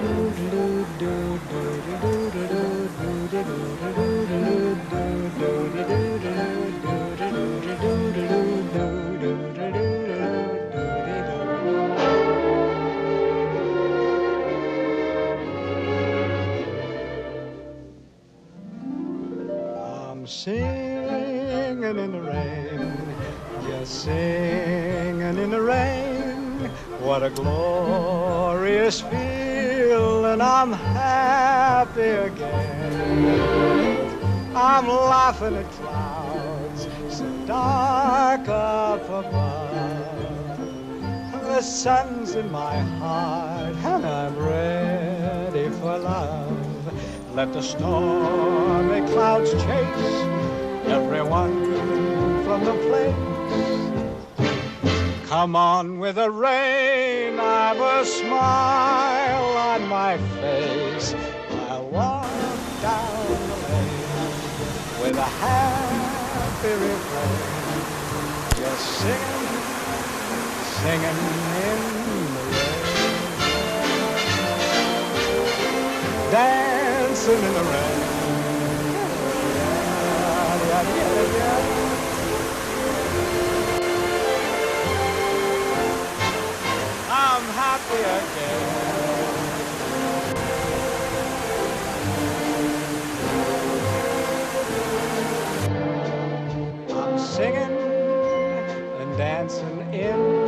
I'm singing in the rain, just singing in the rain. What a glorious feeling, I'm happy again. I'm laughing at clouds so dark up above. The sun's in my heart and I'm ready for love. Let the stormy clouds chase everyone from the place. Come on with the rain, I've a smile on my face. I'll walk down the lane with a happy refrain. Just singing, singing in the rain. Dancing in the rain. I'm happy again. I'm singing and dancing in